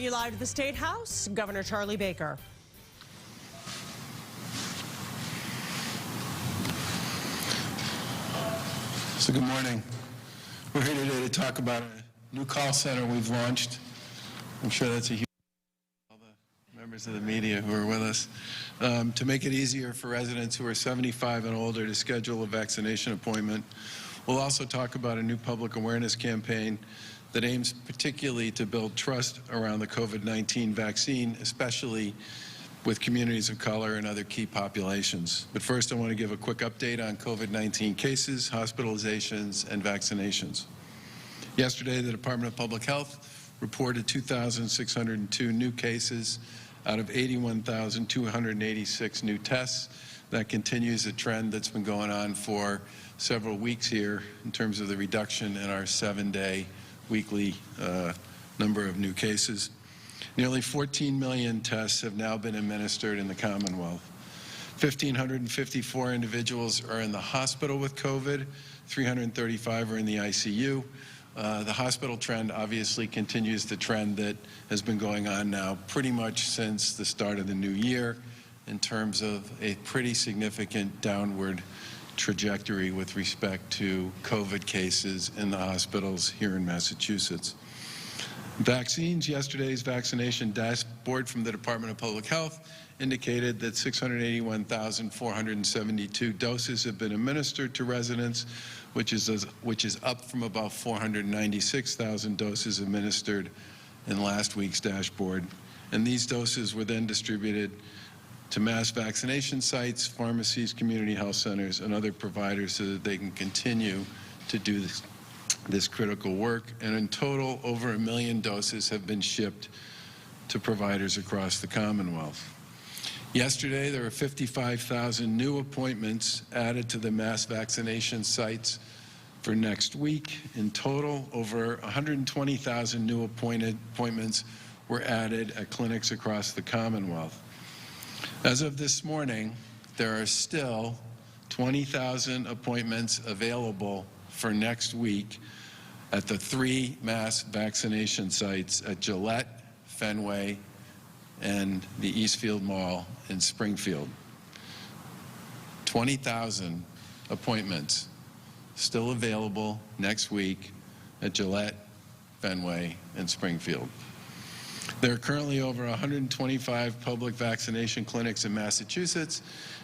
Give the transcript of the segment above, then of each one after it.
you live to the State House, Governor Charlie Baker. So good morning. We're here today to talk about a new call center we've launched. I'm sure that's a huge all the members of the media who are with us. To make it easier for residents who are 75 and older to schedule a vaccination appointment. We'll also talk about a new public awareness campaign that aims particularly to build trust around the COVID-19 vaccine, especially with communities of color and other key populations. But first, I want to give a quick update on COVID-19 cases, hospitalizations, and vaccinations. Yesterday, the Department of Public Health reported 2,602 new cases out of 81,286 new tests. That continues a trend that's been going on for several weeks here in terms of the reduction in our 7-day weekly number of new cases. Nearly 14 million tests have now been administered in the Commonwealth. 1,554 individuals are in the hospital with COVID, 335 are in the ICU. The hospital trend obviously continues the trend that has been going on now pretty much since the start of the new year in terms of a pretty significant downward trajectory with respect to COVID cases in the hospitals here in Massachusetts. Vaccines, yesterday's vaccination dashboard from the Department of Public Health indicated that 681,472 doses have been administered to residents, which is up from about 496,000 doses administered in last week's dashboard. And these doses were then distributed to mass vaccination sites, pharmacies, community health centers, and other providers so that they can continue to do this critical work. And in total, over 1 million doses have been shipped to providers across the Commonwealth. Yesterday, there were 55,000 new appointments added to the mass vaccination sites for next week. In total, over 120,000 new appointments were added at clinics across the Commonwealth. As of this morning, there are still 20,000 appointments available for next week at the 3 mass vaccination sites at Gillette, Fenway, and the Eastfield Mall in Springfield. 20,000 appointments still available next week at Gillette, Fenway, and Springfield. There are currently over 125 public vaccination clinics in Massachusetts,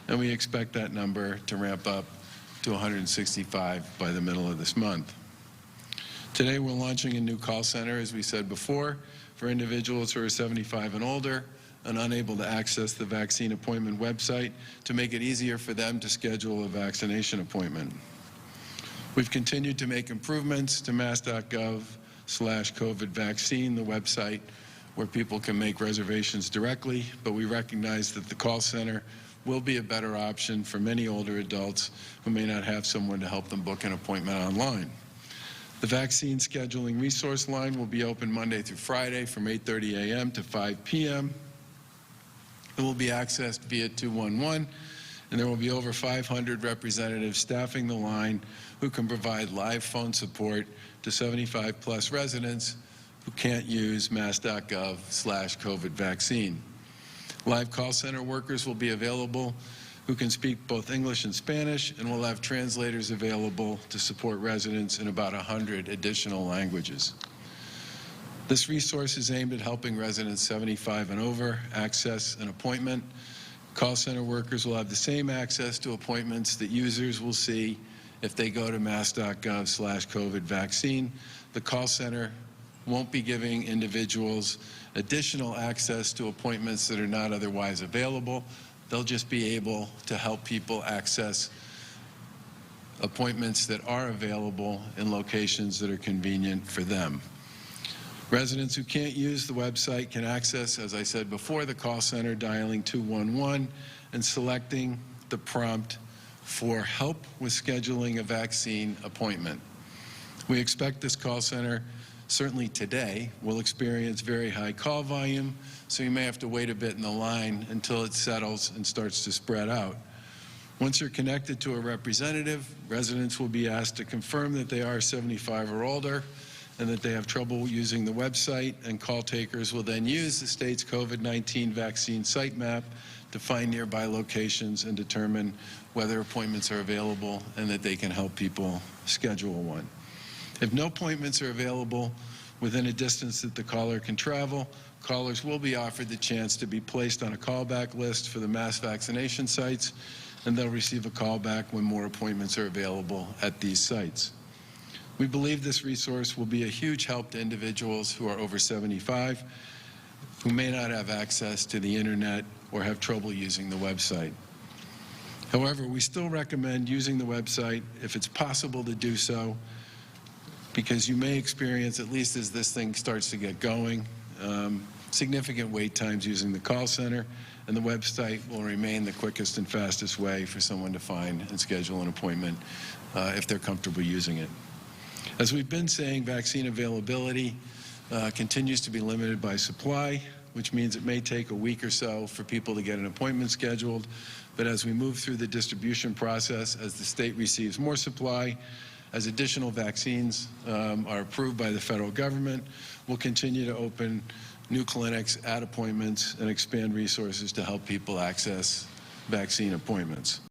and we expect that number to ramp up to 165 by the middle of this month. Today, we're launching a new call center, as we said before, for individuals who are 75 and older and unable to access the vaccine appointment website to make it easier for them to schedule a vaccination appointment. We've continued to make improvements to mass.gov/COVID vaccine, the website where people can make reservations directly, but we recognize that the call center will be a better option for many older adults who may not have someone to help them book an appointment online. The vaccine scheduling resource line will be open Monday through Friday from 8:30 a.m. to 5 p.m. It will be accessed via 211, and there will be over 500 representatives staffing the line who can provide live phone support to 75-plus residents who can't use mass.gov/COVID vaccine. Live call center workers will be available who can speak both English and Spanish, and will have translators available to support residents in about 100 additional languages. This resource is aimed at helping residents 75 and over access an appointment. Call center workers will have the same access to appointments that users will see if they go to mass.gov/COVID vaccine. The call center won't be giving individuals additional access to appointments that are not otherwise available. They'll just be able to help people access appointments that are available in locations that are convenient for them. Residents who can't use the website can access, as I said before, the call center dialing 211 and selecting the prompt for help with scheduling a vaccine appointment. We expect this call center, certainly today, will experience very high call volume, so you may have to wait a bit in the line until it settles and starts to spread out. Once you're connected to a representative, residents will be asked to confirm that they are 75 or older and that they have trouble using the website, and call takers will then use the state's COVID-19 vaccine site map to find nearby locations and determine whether appointments are available and that they can help people schedule one. If no appointments are available within a distance that the caller can travel, callers will be offered the chance to be placed on a callback list for the mass vaccination sites, and they'll receive a callback when more appointments are available at these sites. We believe this resource will be a huge help to individuals who are over 75, who may not have access to the internet or have trouble using the website. However, we still recommend using the website if it's possible to do so, because you may experience, at least as this thing starts to get going, significant wait times using the call center, and the website will remain the quickest and fastest way for someone to find and schedule an appointment if they're comfortable using it. As we've been saying, vaccine availability continues to be limited by supply, which means it may take a week or so for people to get an appointment scheduled. But as we move through the distribution process, as the state receives more supply, as additional vaccines are approved by the federal government, we'll continue to open new clinics, add appointments, and expand resources to help people access vaccine appointments.